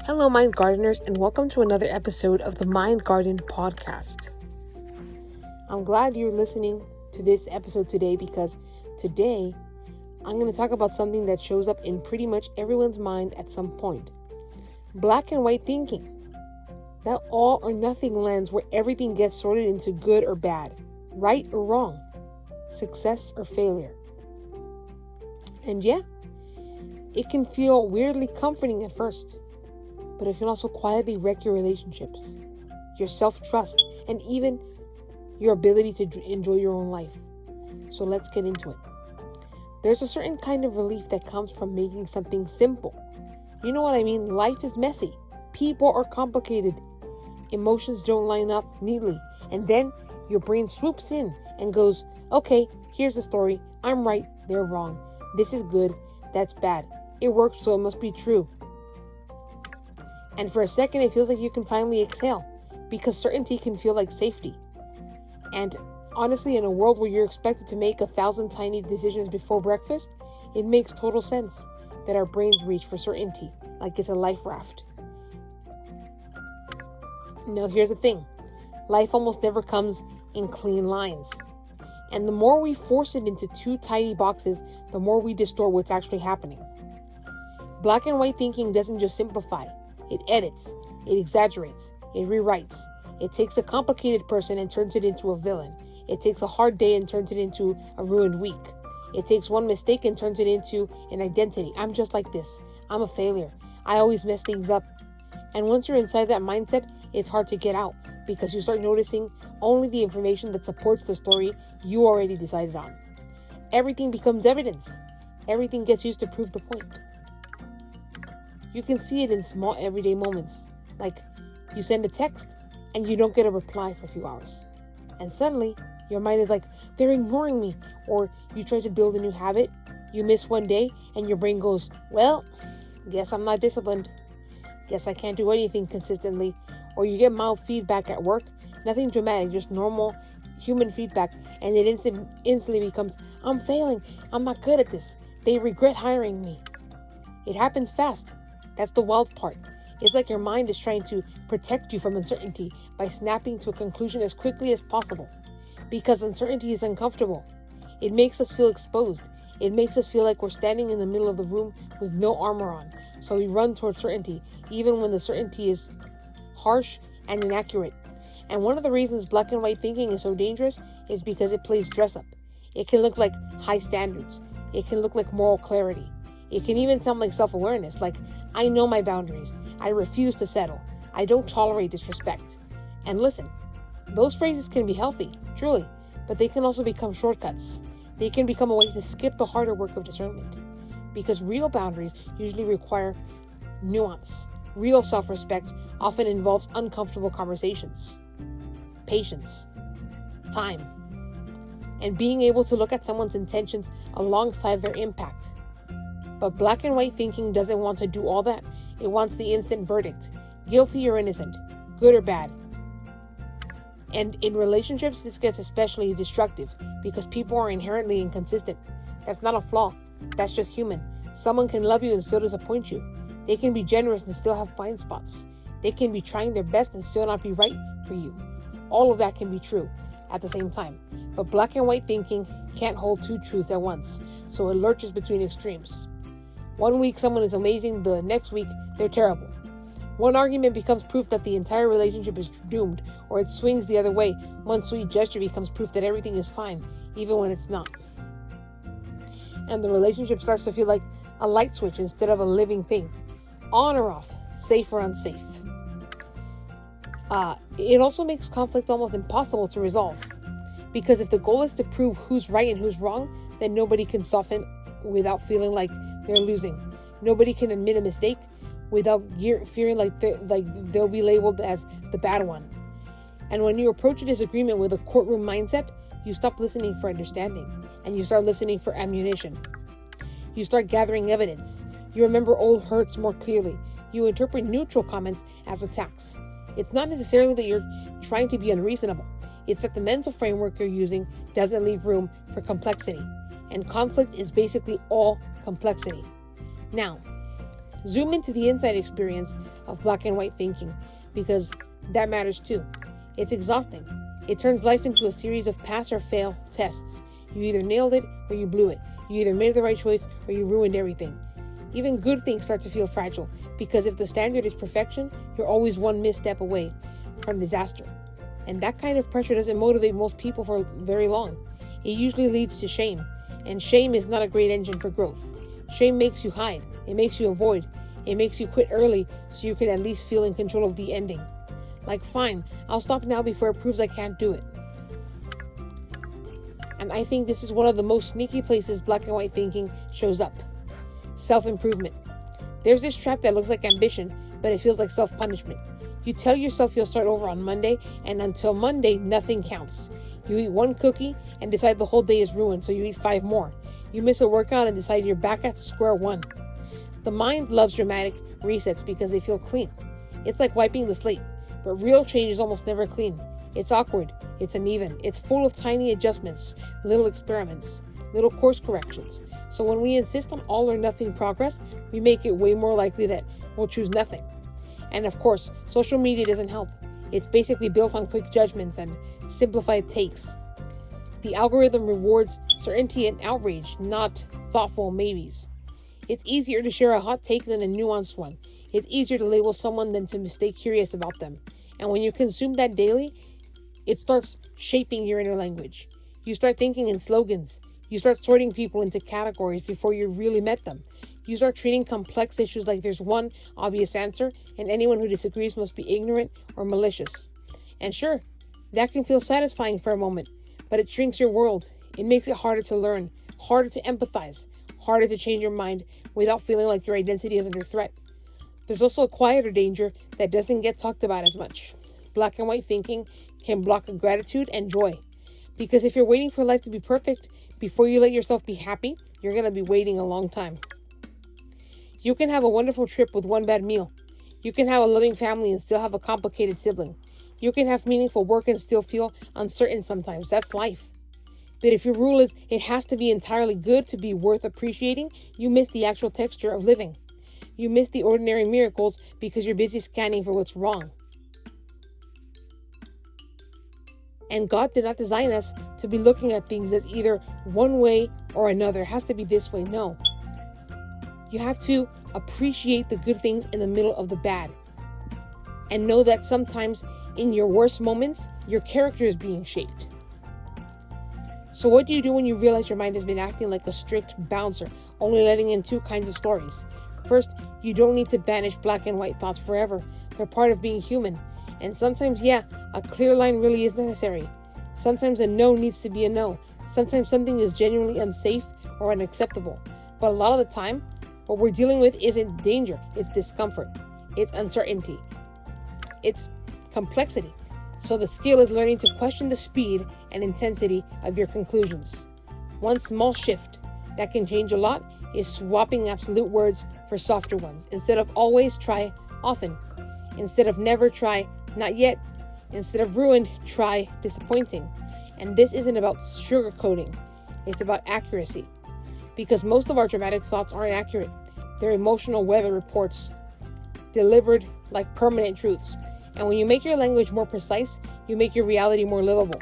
Hello, Mind Gardeners, and welcome to another episode of the Mind Garden Podcast. I'm glad you're listening to this episode today because today I'm going to talk about something that shows up in pretty much everyone's mind at some point. Black and white thinking. That all or nothing lens where everything gets sorted into good or bad, right or wrong, success or failure. And yeah, it can feel weirdly comforting at first, but it can also quietly wreck your relationships, your self-trust, and even your ability to enjoy your own life. So let's get into it. There's a certain kind of relief that comes from making something simple. You know what I mean? Life is messy. People are complicated. Emotions don't line up neatly. And then your brain swoops in and goes, okay, here's the story. I'm right. They're wrong. This is good. That's bad. It worked, so it must be true. And for a second, it feels like you can finally exhale because certainty can feel like safety. And honestly, in a world where you're expected to make 1,000 tiny decisions before breakfast, it makes total sense that our brains reach for certainty like it's a life raft. Now, here's the thing. Life almost never comes in clean lines. And the more we force it into two tidy boxes, the more we distort what's actually happening. Black and white thinking doesn't just simplify. It edits, it exaggerates, it rewrites. It takes a complicated person and turns it into a villain. It takes a hard day and turns it into a ruined week. It takes one mistake and turns it into an identity. I'm just like this. I'm a failure. I always mess things up. And once you're inside that mindset, it's hard to get out because you start noticing only the information that supports the story you already decided on. Everything becomes evidence. Everything gets used to prove the point. You can see it in small everyday moments, like you send a text and you don't get a reply for a few hours. And suddenly, your mind is like, they're ignoring me. Or you try to build a new habit, you miss one day, and your brain goes, well, guess I'm not disciplined. Guess I can't do anything consistently. Or you get mild feedback at work, nothing dramatic, just normal human feedback, and it instantly becomes, I'm failing, I'm not good at this. They regret hiring me. It happens fast. That's the wild part. It's like your mind is trying to protect you from uncertainty by snapping to a conclusion as quickly as possible. Because uncertainty is uncomfortable. It makes us feel exposed. It makes us feel like we're standing in the middle of the room with no armor on. So we run towards certainty, even when the certainty is harsh and inaccurate. And one of the reasons black and white thinking is so dangerous is because it plays dress up. It can look like high standards. It can look like moral clarity. It can even sound like self-awareness, like, I know my boundaries. I refuse to settle. I don't tolerate disrespect. And listen, those phrases can be healthy, truly, but they can also become shortcuts. They can become a way to skip the harder work of discernment. Because real boundaries usually require nuance. Real self-respect often involves uncomfortable conversations, patience, time, and being able to look at someone's intentions alongside their impact. But black and white thinking doesn't want to do all that. It wants the instant verdict. Guilty or innocent. Good or bad. And in relationships, this gets especially destructive because people are inherently inconsistent. That's not a flaw. That's just human. Someone can love you and still disappoint you. They can be generous and still have blind spots. They can be trying their best and still not be right for you. All of that can be true at the same time. But black and white thinking can't hold two truths at once, so it lurches between extremes. One week someone is amazing, the next week they're terrible. One argument becomes proof that the entire relationship is doomed, or it swings the other way. One sweet gesture becomes proof that everything is fine, even when it's not. And the relationship starts to feel like a light switch instead of a living thing. On or off, safe or unsafe. It also makes conflict almost impossible to resolve. Because if the goal is to prove who's right and who's wrong, then nobody can soften without feeling like they're losing. Nobody can admit a mistake without fearing like they'll be labeled as the bad one. And when you approach a disagreement with a courtroom mindset, you stop listening for understanding and you start listening for ammunition. You start gathering evidence. You remember old hurts more clearly. You interpret neutral comments as attacks. It's not necessarily that you're trying to be unreasonable. It's that the mental framework you're using doesn't leave room for complexity. And conflict is basically all complexity. Now, Zoom into the inside experience of black and white thinking, because that matters too. It's exhausting. It turns life into a series of pass or fail tests. You either nailed it or you blew it. You either made the right choice or you ruined everything. Even good things start to feel fragile, because if the standard is perfection, you're always one misstep away from disaster. And that kind of pressure doesn't motivate most people for very long. It usually leads to shame, and shame is not a great engine for growth. Shame makes you hide. It makes you avoid. It makes you quit early so you can at least feel in control of the ending. Like, fine, I'll stop now before it proves I can't do it. And I think this is one of the most sneaky places black and white thinking shows up. Self-improvement. There's this trap that looks like ambition, but it feels like self-punishment. You tell yourself you'll start over on Monday, and until Monday, nothing counts. You eat one cookie and decide the whole day is ruined, so you eat 5 more. You miss a workout and decide you're back at square one. The mind loves dramatic resets because they feel clean. It's like wiping the slate, but real change is almost never clean. It's awkward, it's uneven, it's full of tiny adjustments, little experiments, little course corrections. So when we insist on all or nothing progress, we make it way more likely that we'll choose nothing. And of course, social media doesn't help. It's basically built on quick judgments and simplified takes. The algorithm rewards certainty and outrage, not thoughtful maybes. It's easier to share a hot take than a nuanced one. It's easier to label someone than to stay curious about them. And when you consume that daily, it starts shaping your inner language. You start thinking in slogans. You start sorting people into categories before you really met them. You start treating complex issues like there's one obvious answer, and anyone who disagrees must be ignorant or malicious. And sure, that can feel satisfying for a moment, but it shrinks your world. It makes it harder to learn, harder to empathize, harder to change your mind without feeling like your identity is under threat. There's also a quieter danger that doesn't get talked about as much. Black and white thinking can block gratitude and joy. Because if you're waiting for life to be perfect before you let yourself be happy, you're going to be waiting a long time. You can have a wonderful trip with one bad meal. You can have a loving family and still have a complicated sibling. You can have meaningful work and still feel uncertain sometimes. That's life. But if your rule is it has to be entirely good to be worth appreciating, you miss the actual texture of living. You miss the ordinary miracles because you're busy scanning for what's wrong. And God did not design us to be looking at things as either one way or another. It has to be this way. No. You have to appreciate the good things in the middle of the bad. And know that sometimes in your worst moments, your character is being shaped. So what do you do when you realize your mind has been acting like a strict bouncer, only letting in 2 kinds of stories? First, you don't need to banish black and white thoughts forever. They're part of being human. And sometimes, yeah, a clear line really is necessary. Sometimes a no needs to be a no. Sometimes something is genuinely unsafe or unacceptable. But a lot of the time, what we're dealing with isn't danger. It's discomfort. It's uncertainty. It's complexity. So the skill is learning to question the speed and intensity of your conclusions. One small shift that can change a lot is swapping absolute words for softer ones. Instead of always, try often. Instead of never, try not yet. Instead of ruined, try disappointing. And this isn't about sugarcoating. It's about accuracy. Because most of our dramatic thoughts aren't accurate. They're emotional weather reports delivered like permanent truths. And when you make your language more precise, you make your reality more livable.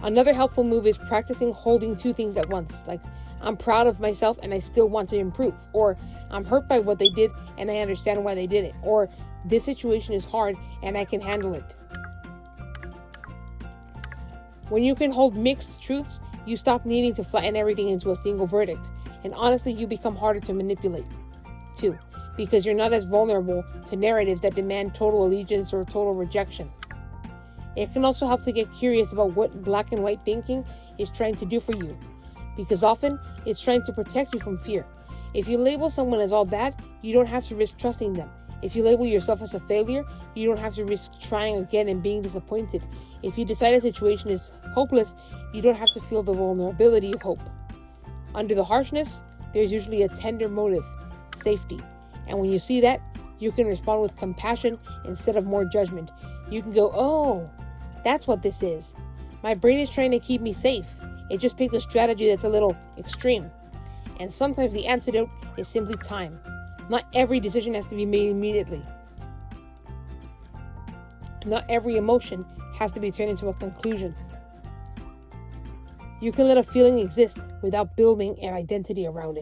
Another helpful move is practicing holding 2 things at once. Like, I'm proud of myself and I still want to improve. Or, I'm hurt by what they did and I understand why they did it. Or, this situation is hard and I can handle it. When you can hold mixed truths, you stop needing to flatten everything into a single verdict. And honestly, you become harder to manipulate, too. Because you're not as vulnerable to narratives that demand total allegiance or total rejection. It can also help to get curious about what black and white thinking is trying to do for you. Because often, it's trying to protect you from fear. If you label someone as all bad, you don't have to risk trusting them. If you label yourself as a failure, you don't have to risk trying again and being disappointed. If you decide a situation is hopeless, you don't have to feel the vulnerability of hope. Under the harshness, there's usually a tender motive, safety. And when you see that, you can respond with compassion instead of more judgment. You can go, oh, that's what this is. My brain is trying to keep me safe. It just picked a strategy that's a little extreme. And sometimes the antidote is simply time. Not every decision has to be made immediately. Not every emotion has to be turned into a conclusion. You can let a feeling exist without building an identity around it.